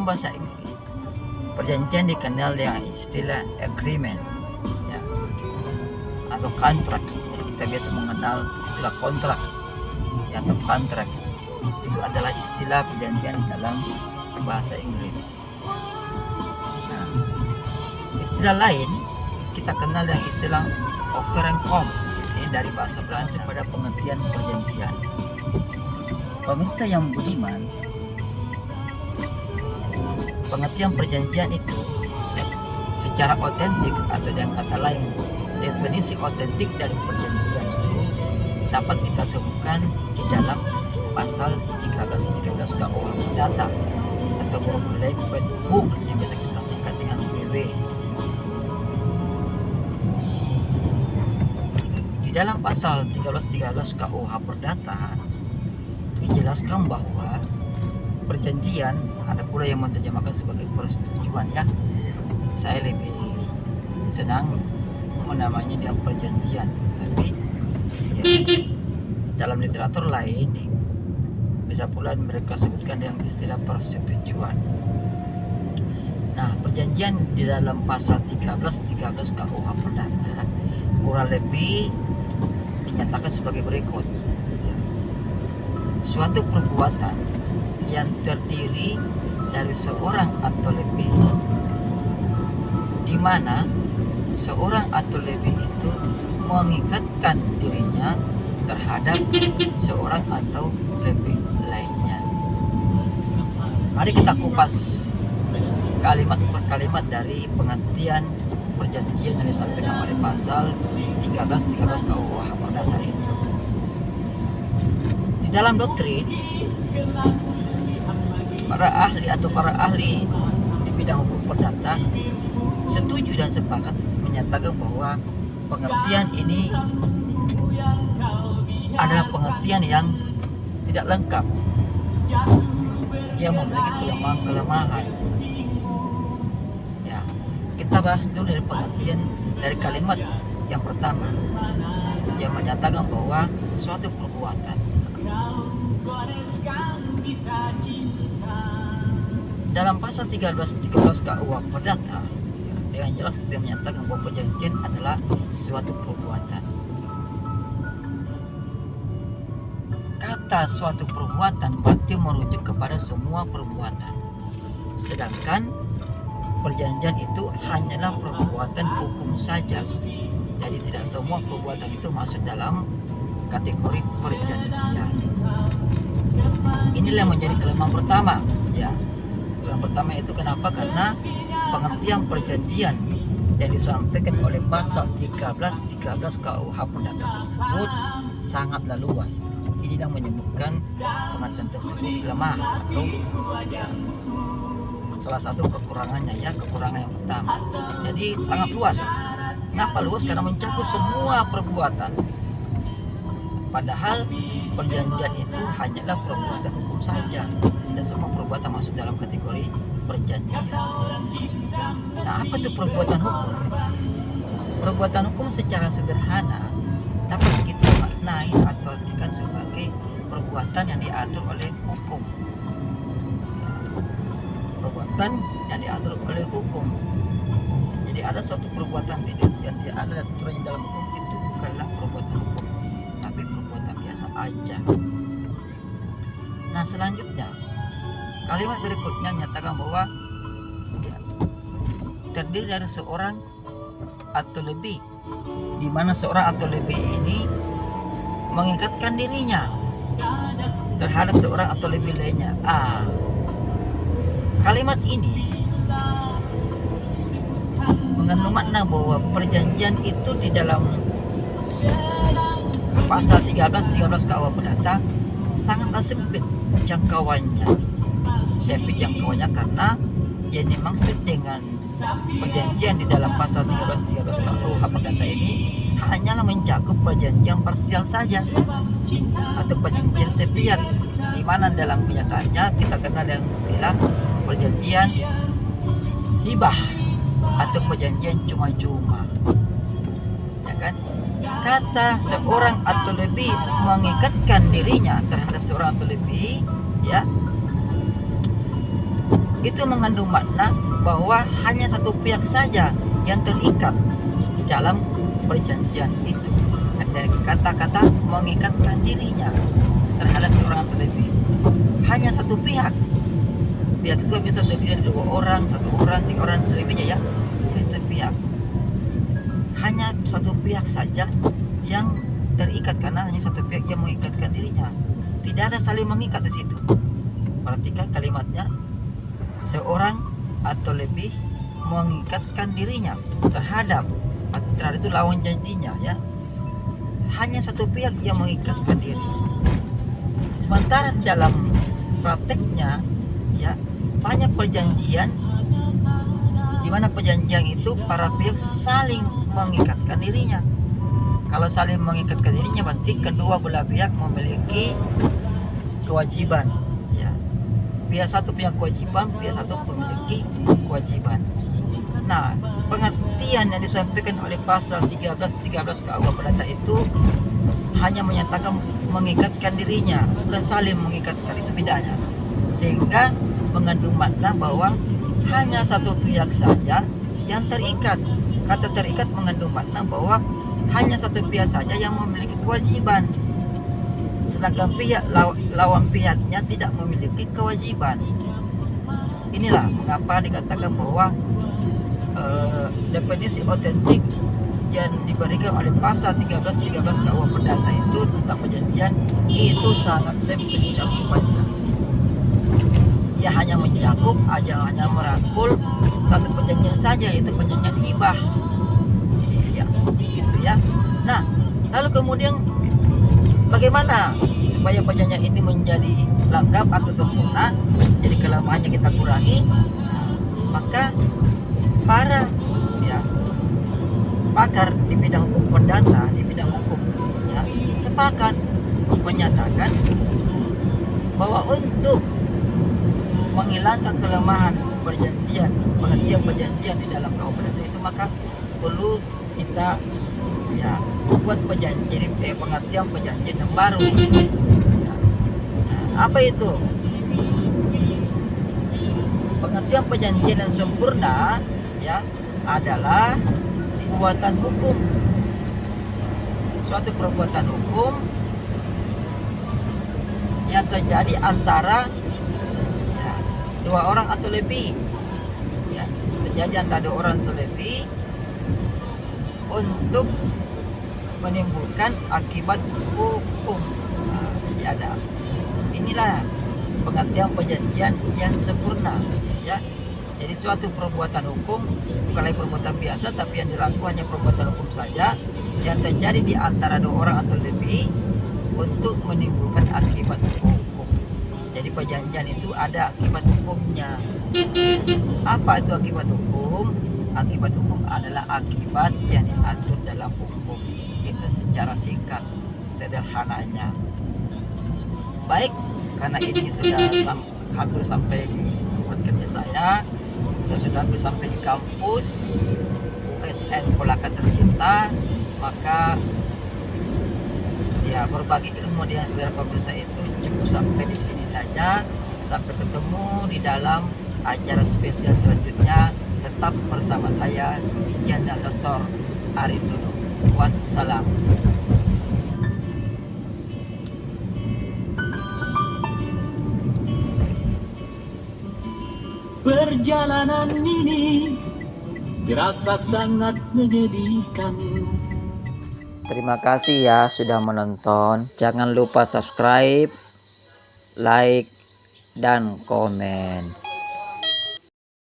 dalam bahasa Inggris, perjanjian dikenal dengan istilah agreement, ya, atau kontrak. Jadi kita biasa mengenal istilah kontrak, ya, atau kontrak. Itu adalah istilah perjanjian dalam bahasa Inggris. Nah, istilah lain kita kenal dengan istilah overeenkomst. Ini dari bahasa Belanda pada pengertian perjanjian. Pemirsa yang budiman, pengertian perjanjian itu secara otentik, atau dengan kata lain, definisi otentik dari perjanjian itu dapat kita temukan di dalam pasal 13 KUH Perdata atau Brooklyn Book yang bisa kita singkat dengan BW. Di dalam pasal 13 KUH Perdata dijelaskan bahwa perjanjian, ada pula yang menerjemahkan sebagai persetujuan, ya. Saya lebih senang menamanya dia perjanjian, tapi ya, dalam literatur lain bisa pula mereka sebutkan dengan istilah persetujuan. Nah, perjanjian di dalam pasal 13 KUH Perdata kurang lebih dinyatakan sebagai berikut. Suatu perbuatan yang terdiri dari seorang atau lebih, di mana seorang atau lebih itu mengikatkan dirinya terhadap seorang atau lebih lainnya. Mari kita kupas kalimat per kalimat dari pengertian perjanjian yang disampaikan oleh pasal 13 KUH Perdata ini. Di dalam doktrin, para ahli di bidang hukum perdata setuju dan sepakat menyatakan bahwa pengertian ini adalah pengertian yang tidak lengkap, yang memiliki kelemahan. Ya, kita bahas dulu dari pengertian dari kalimat yang pertama, yang menyatakan bahwa suatu perbuatan. Dalam pasal 13 KUH Perdata dengan jelas dia menyatakan bahwa perjanjian adalah suatu perbuatan. Kata suatu perbuatan berarti merujuk kepada semua perbuatan, sedangkan perjanjian itu hanyalah perbuatan hukum saja. Jadi tidak semua perbuatan itu masuk dalam kategori perjanjian. Inilah yang menjadi kelemahan pertama, ya. Kelemahan pertama itu kenapa? Karena pengertian perjanjian yang disampaikan oleh pasal 13 KUH Perdata tersebut sangatlah luas. Ini yang menyebabkan pengertian tersebut lemah, atau ya, salah satu kekurangannya, ya, kekurangan yang pertama. Jadi sangat luas. Kenapa luas? Karena mencakup semua perbuatan. Padahal perjanjian itu hanyalah perbuatan hukum saja. Tidak semua perbuatan masuk dalam kategori perjanjian. Nah, apa itu perbuatan hukum? Perbuatan hukum secara sederhana dapat kita maknai atau artikan sebagai perbuatan yang diatur oleh hukum. Perbuatan yang diatur oleh hukum. Jadi ada suatu perbuatan yang tidak ada aturannya dalam hukum, itu bukanlah perbuatan hukum, tapi perbuatan biasa aja. Nah, selanjutnya kalimat berikutnya menyatakan bahwa ya, terdiri dari seorang atau lebih, di mana seorang atau lebih ini mengikatkan dirinya terhadap seorang atau lebih lainnya. Kalimat ini mengandung makna bahwa perjanjian itu di dalam pasal 13 KUH Perdata sangatlah sempit jangkauannya. Sempit jangkauannya karena yang dimaksud dengan perjanjian di dalam pasal 13 KUH Perdata ini hanyalah mencakup perjanjian parsial saja atau perjanjian sepihak, di mana dalam kenyataannya kita kenal dengan istilah perjanjian hibah atau perjanjian cuma-cuma, ya kan? Kata seorang atau lebih mengikatkan dirinya terhadap seorang atau lebih, ya, itu mengandung makna bahwa hanya satu pihak saja yang terikat di dalam perjanjian itu. Dari kata-kata mengikatkan dirinya terhadap seorang atau lebih, hanya satu pihak. Pihak itu bisa terdiri dari 2 orang, 1 orang, 3 orang, selebihnya ya, itu pihak. Hanya satu pihak saja yang terikat karena hanya satu pihak yang mengikatkan dirinya. Tidak ada saling mengikat di situ. Perhatikan kalimatnya, seorang atau lebih mengikatkan dirinya terhadap itu lawan janjinya ya. Hanya satu pihak yang mengikatkan diri. Sementara dalam prakteknya ya, banyak perjanjian di mana perjanjian itu para pihak saling mengikatkan dirinya. Kalau saling mengikatkan dirinya berarti kedua belah pihak memiliki kewajiban ya. Pihak satu punya kewajiban, pihak satu memiliki kewajiban. Nah, pengertian yang disampaikan oleh pasal 13 KUH Perdata itu hanya menyatakan mengikatkan dirinya, bukan saling mengikatkan, itu bedanya. Sehingga mengandung makna bahwa hanya satu pihak saja yang terikat. Kata terikat mengandung makna bahwa hanya satu pihak saja yang memiliki kewajiban, sedangkan pihak lawan pihaknya tidak memiliki kewajiban. Inilah mengapa dikatakan bahwa definisi otentik yang diberikan oleh pasal 13 KUH Perdata itu tentang perjanjian itu sangat sempit cakupannya. Ya hanya mencakup hanya merangkul satu perjanjian saja, yaitu perjanjian hibah ya, gitu ya. Nah, lalu kemudian bagaimana supaya perjanjian ini menjadi lengkap atau sempurna, jadi kelemahannya kita kurangi? Maka para ya pakar di bidang hukum perdata, di bidang hukum ya, sepakat menyatakan bahwa untuk menghilangkan kelemahan perjanjian, pengertian perjanjian di dalam KUH Perdata itu, maka perlu kita ya buat perjanjian, pengertian perjanjian yang baru ya. Nah, apa itu pengertian perjanjian yang sempurna ya? Adalah perbuatan hukum, suatu perbuatan hukum yang terjadi antara ya, 2 orang atau lebih ya, terjadi antara 2 orang atau lebih untuk menimbulkan akibat hukum. Nah, jadi ada, inilah pengertian perjanjian yang sempurna ya. Jadi suatu perbuatan hukum bukan lagi perbuatan biasa, tapi yang dirangkul hanya perbuatan hukum saja yang terjadi di antara 2 orang atau lebih untuk menimbulkan akibat hukum. Jadi perjanjian itu ada akibat hukumnya. Apa itu akibat hukum? Akibat hukum adalah akibat yang diatur dalam hukum. Itu secara singkat, sederhananya. Baik, karena ini sudah hampir sampai di tempat kerja saya sudah hampir sampai di kampus USN Polaka Tercinta, maka ya berbagi ilmu dengan saudara pemirsa itu cukup sampai di sini saja. Sampai ketemu di dalam acara spesial selanjutnya. Tetap bersama saya di channel Dr. Aritono. Wassalam. Perjalanan ini terasa sangat menyedihkan. Terima kasih ya sudah menonton. Jangan lupa subscribe, like, dan komen.